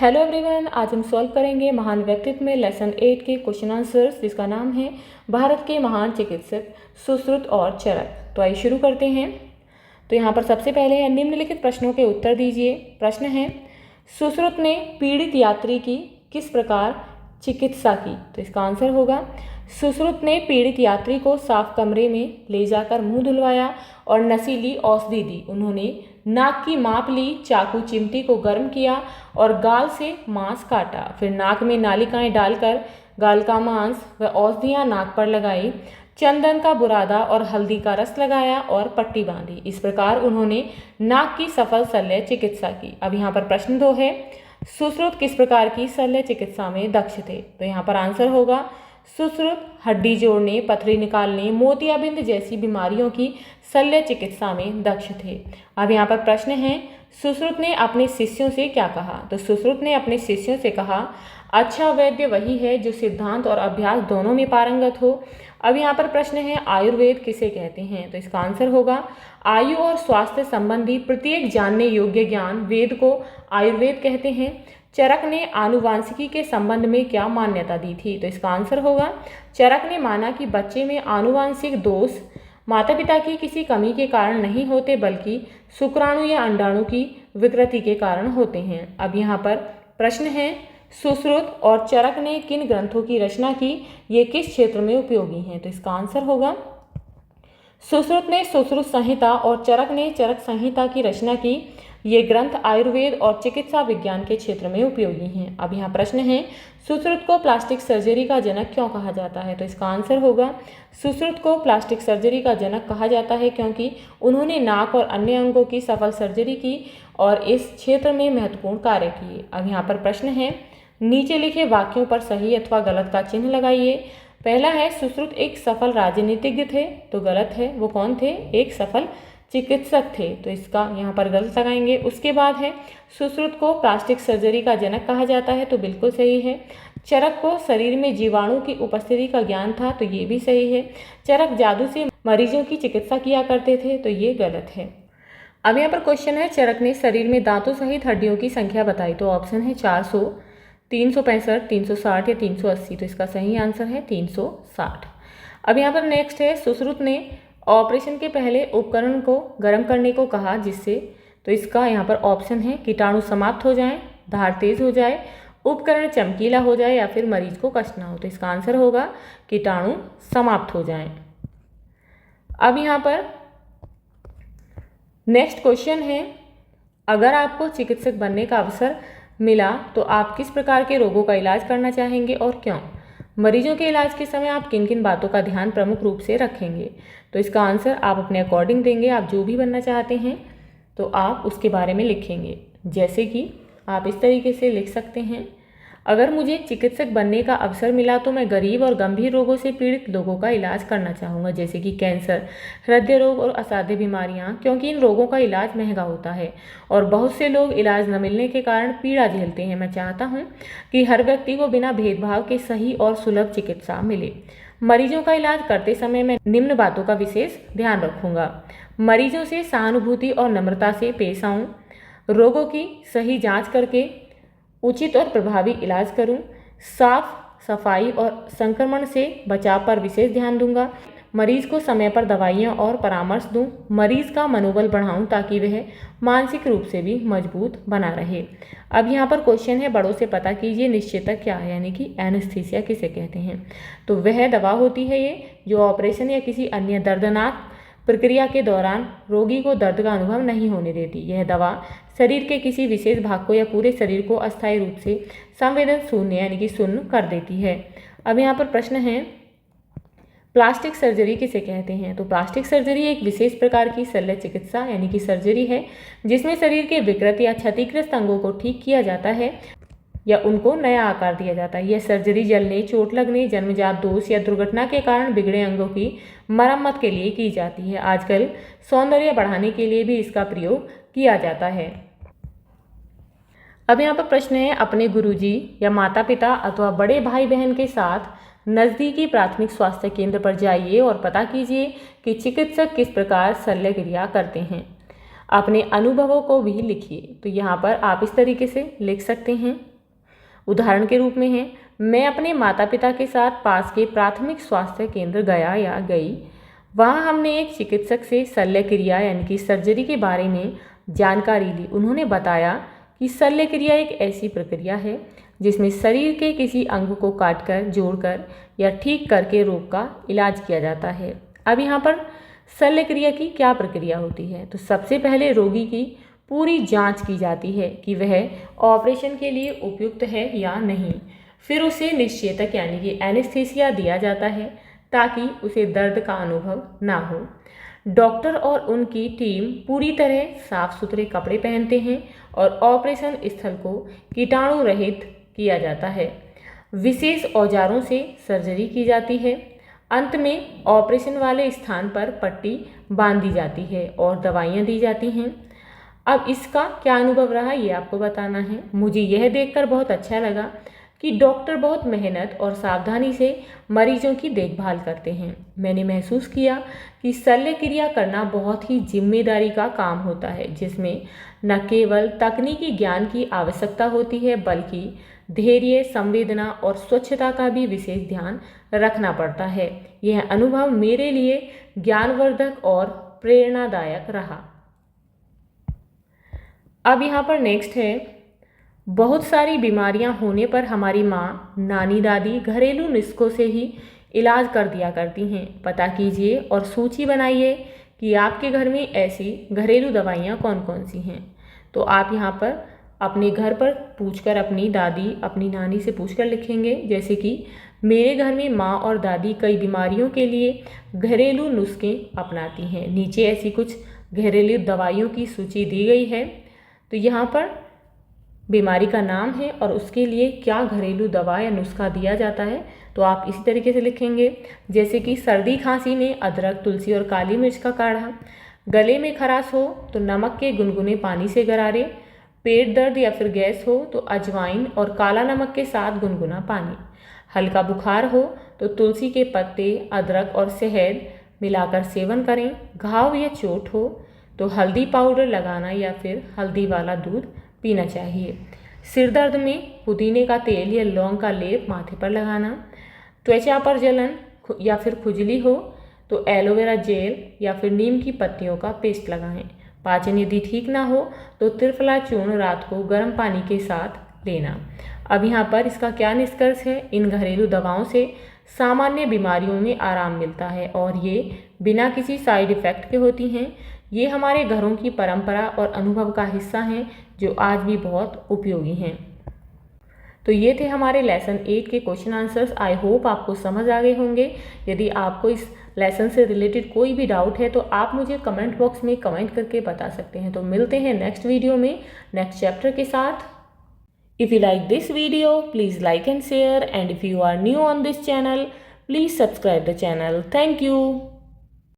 Hello everyone, आज हम solve करेंगे महान व्यक्तित्व में लेसन 8 के क्वेश्चन आंसर्स, जिसका नाम है भारत के महान चिकित्सक सुश्रुत और चरक। तो आइए शुरू करते हैं। तो यहाँ पर सबसे पहले है निम्नलिखित प्रश्नों के उत्तर दीजिए। प्रश्न है, सुश्रुत ने पीड़ित यात्री की किस प्रकार चिकित्सा की? तो इसका आंसर होगा, सुश्रुत ने पीड़ित यात्री को साफ कमरे में ले जाकर मुंह धुलवाया और नशीली औषधि दी। उन्होंने नाक की माप ली, चाकू चिमटी को गर्म किया और गाल से मांस काटा। फिर नाक में नालिकाएं डालकर गाल का मांस व औषधियाँ नाक पर लगाई। चंदन का बुरादा और हल्दी का रस लगाया और पट्टी बांधी। इस प्रकार उन्होंने नाक की सफल शल्य चिकित्सा की। अब यहाँ पर प्रश्न 2 है, सुश्रुत किस प्रकार की शल्य चिकित्सा में दक्ष थे? तो यहाँ पर आंसर होगा, सुश्रुत हड्डी जोड़ने, पथरी निकालने, मोतियाबिंद जैसी बीमारियों की शल्य चिकित्सा में दक्ष थे। अब यहाँ पर प्रश्न है, सुश्रुत ने अपने शिष्यों से क्या कहा? तो सुश्रुत ने अपने शिष्यों से कहा, अच्छा वैद्य वही है जो सिद्धांत और अभ्यास दोनों में पारंगत हो। अब यहाँ पर प्रश्न है, आयुर्वेद किसे कहते हैं? तो इसका आंसर होगा, आयु और स्वास्थ्य संबंधी प्रत्येक जानने योग्य ज्ञान वेद को आयुर्वेद कहते हैं। चरक ने आनुवांशिकी के संबंध में क्या मान्यता दी थी? तो इसका आंसर होगा, चरक ने माना कि बच्चे में आनुवांशिक दोष माता पिता की किसी कमी के कारण नहीं होते, बल्कि शुक्राणु या अंडाणु की विकृति के कारण होते हैं। अब यहाँ पर प्रश्न है, सुश्रुत और चरक ने किन ग्रंथों की रचना की? ये किस क्षेत्र में उपयोगी हैं? तो इसका आंसर होगा, सुश्रुत ने सुश्रुत संहिता और चरक ने चरक संहिता की रचना की। ये ग्रंथ आयुर्वेद और चिकित्सा विज्ञान के क्षेत्र में उपयोगी हैं। अब यहाँ प्रश्न है, सुश्रुत को प्लास्टिक सर्जरी का जनक क्यों कहा जाता है? तो इसका आंसर होगा, सुश्रुत को प्लास्टिक सर्जरी का जनक कहा जाता है क्योंकि उन्होंने नाक और अन्य अंगों की सफल सर्जरी की और इस क्षेत्र में महत्वपूर्ण कार्य किए। अब यहाँ पर प्रश्न है, नीचे लिखे वाक्यों पर सही अथवा गलत का चिन्ह लगाइए। पहला है, सुश्रुत एक सफल राजनीतिज्ञ थे। तो गलत है, वो कौन थे? एक सफल चिकित्सक थे। तो इसका यहाँ पर गलत लगाएंगे। उसके बाद है, सुश्रुत को प्लास्टिक सर्जरी का जनक कहा जाता है। तो बिल्कुल सही है। चरक को शरीर में जीवाणु की उपस्थिति का ज्ञान था। तो ये भी सही है। चरक जादू से मरीजों की चिकित्सा किया करते थे। तो ये गलत है। अब यहाँ पर क्वेश्चन है, चरक ने शरीर में दांतों सहित हड्डियों की संख्या बताई। तो ऑप्शन है 400, 365, 360 या 380। तो इसका सही आंसर है 360। अब यहाँ पर नेक्स्ट है, सुश्रुत ने ऑपरेशन के पहले उपकरण को गर्म करने को कहा, जिससे, तो इसका यहाँ पर ऑप्शन है, कीटाणु समाप्त हो जाएं, धार तेज हो जाए, उपकरण चमकीला हो जाए या फिर मरीज को कष्ट ना हो। तो इसका आंसर होगा, कीटाणु समाप्त हो जाएं। अब यहाँ पर नेक्स्ट क्वेश्चन है, अगर आपको चिकित्सक बनने का अवसर मिला तो आप किस प्रकार के रोगों का इलाज करना चाहेंगे और क्यों? मरीजों के इलाज के समय आप किन किन बातों का ध्यान प्रमुख रूप से रखेंगे? तो इसका आंसर आप अपने अकॉर्डिंग देंगे। आप जो भी बनना चाहते हैं तो आप उसके बारे में लिखेंगे। जैसे कि आप इस तरीके से लिख सकते हैं, अगर मुझे चिकित्सक बनने का अवसर मिला तो मैं गरीब और गंभीर रोगों से पीड़ित लोगों का इलाज करना चाहूँगा, जैसे कि कैंसर, हृदय रोग और असाध्य बीमारियाँ, क्योंकि इन रोगों का इलाज महंगा होता है और बहुत से लोग इलाज न मिलने के कारण पीड़ा झेलते हैं। मैं चाहता हूँ कि हर व्यक्ति को बिना भेदभाव के सही और सुलभ चिकित्सा मिले। मरीजों का इलाज करते समय मैं निम्न बातों का विशेष ध्यान रखूँगा। मरीजों से सहानुभूति और नम्रता से पेश आऊँ, रोगों की सही जाँच करके उचित और प्रभावी इलाज करूं, साफ सफाई और संक्रमण से बचाव पर विशेष ध्यान दूंगा, मरीज को समय पर दवाइयां और परामर्श दूं, मरीज का मनोबल बढ़ाऊं ताकि वह मानसिक रूप से भी मजबूत बना रहे। अब यहाँ पर क्वेश्चन है, बड़ों से पता कीजिए निश्चेतक क्या है, यानी कि एनेस्थीसिया किसे कहते हैं? तो वह दवा होती है ये जो ऑपरेशन या किसी अन्य दर्दनाक प्रक्रिया के दौरान रोगी को दर्द का अनुभव नहीं होने देती। यह दवा शरीर के किसी विशेष भाग को या पूरे शरीर को अस्थायी रूप से संवेदन शून्य यानी कि शून्य कर देती है। अब यहाँ पर प्रश्न है, प्लास्टिक सर्जरी किसे कहते हैं? तो प्लास्टिक सर्जरी एक विशेष प्रकार की शल्य चिकित्सा यानी कि सर्जरी है जिसमें शरीर के विकृत या क्षतिग्रस्त अंगों को ठीक किया जाता है या उनको नया आकार दिया जाता है। यह सर्जरी जलने, चोट लगने, जन्मजात दोष या दुर्घटना के कारण बिगड़े अंगों की मरम्मत के लिए की जाती है। आजकल सौंदर्य बढ़ाने के लिए भी इसका प्रयोग किया जाता है। अब यहाँ पर प्रश्न है, अपने गुरुजी या माता पिता अथवा बड़े भाई बहन के साथ नज़दीकी प्राथमिक स्वास्थ्य केंद्र पर जाइए और पता कीजिए कि चिकित्सक किस प्रकार शल्य क्रिया करते हैं। अपने अनुभवों को भी लिखिए। तो यहाँ पर आप इस तरीके से लिख सकते हैं। उदाहरण के रूप में है, मैं अपने माता पिता के साथ पास के प्राथमिक स्वास्थ्य केंद्र गया या गई। वहाँ हमने एक चिकित्सक से शल्य क्रिया यानी कि सर्जरी के बारे में जानकारी ली। उन्होंने बताया कि शल्य क्रिया एक ऐसी प्रक्रिया है जिसमें शरीर के किसी अंग को काटकर, जोड़कर या ठीक करके रोग का इलाज किया जाता है। अब यहाँ पर शल्य क्रिया की क्या प्रक्रिया होती है? तो सबसे पहले रोगी की पूरी जांच की जाती है कि वह ऑपरेशन के लिए उपयुक्त है या नहीं। फिर उसे निश्चेतक यानी कि एनेस्थीसिया दिया जाता है ताकि उसे दर्द का अनुभव ना हो। डॉक्टर और उनकी टीम पूरी तरह साफ सुथरे कपड़े पहनते हैं और ऑपरेशन स्थल को कीटाणु रहित किया जाता है। विशेष औजारों से सर्जरी की जाती है। अंत में ऑपरेशन वाले स्थान पर पट्टी बांध दी जाती है और दवाइयाँ दी जाती हैं। अब इसका क्या अनुभव रहा ये आपको बताना है। मुझे यह देखकर बहुत अच्छा लगा कि डॉक्टर बहुत मेहनत और सावधानी से मरीजों की देखभाल करते हैं। मैंने महसूस किया कि शल्य क्रिया करना बहुत ही जिम्मेदारी का काम होता है, जिसमें न केवल तकनीकी ज्ञान की आवश्यकता होती है बल्कि धैर्य, संवेदना और स्वच्छता का भी विशेष ध्यान रखना पड़ता है। यह अनुभव मेरे लिए ज्ञानवर्धक और प्रेरणादायक रहा। अब यहाँ पर नेक्स्ट है, बहुत सारी बीमारियां होने पर हमारी माँ, नानी, दादी घरेलू नुस्खों से ही इलाज कर दिया करती हैं। पता कीजिए और सूची बनाइए कि आपके घर में ऐसी घरेलू दवाइयाँ कौन कौन सी हैं। तो आप यहाँ पर अपने घर पर पूछकर, अपनी दादी, अपनी नानी से पूछकर लिखेंगे। जैसे कि मेरे घर में माँ और दादी कई बीमारियों के लिए घरेलू नुस्खे अपनाती हैं। नीचे ऐसी कुछ घरेलू दवाइयों की सूची दी गई है। तो यहाँ पर बीमारी का नाम है और उसके लिए क्या घरेलू दवा या नुस्खा दिया जाता है, तो आप इसी तरीके से लिखेंगे। जैसे कि सर्दी खांसी में अदरक, तुलसी और काली मिर्च का काढ़ा, गले में खराश हो तो नमक के गुनगुने पानी से गरारे, पेट दर्द या फिर गैस हो तो अजवाइन और काला नमक के साथ गुनगुना पानी, हल्का बुखार हो तो तुलसी के पत्ते, अदरक और शहद मिलाकर सेवन करें, घाव या चोट हो तो हल्दी पाउडर लगाना या फिर हल्दी वाला दूध पीना चाहिए। सिर दर्द में पुदीने का तेल या लौंग का लेप माथे पर लगाना, त्वचा पर जलन या फिर खुजली हो तो एलोवेरा जेल या फिर नीम की पत्तियों का पेस्ट लगाएं। पाचन यदि ठीक ना हो तो त्रिफला चूर्ण रात को गर्म पानी के साथ लेना। अब यहाँ पर इसका क्या निष्कर्ष है? इन घरेलू दवाओं से सामान्य बीमारियों में आराम मिलता है और ये बिना किसी साइड इफ़ेक्ट के होती हैं। ये हमारे घरों की परंपरा और अनुभव का हिस्सा हैं जो आज भी बहुत उपयोगी हैं। तो ये थे हमारे लेसन 8 के क्वेश्चन आंसर्स। आई होप आपको समझ आ गए होंगे। यदि आपको इस लेसन से रिलेटेड कोई भी डाउट है तो आप मुझे कमेंट बॉक्स में कमेंट करके बता सकते हैं। तो मिलते हैं नेक्स्ट वीडियो में नेक्स्ट चैप्टर के साथ। If you like this video please like and share, and if you are new on this channel please subscribe the channel. Thank you.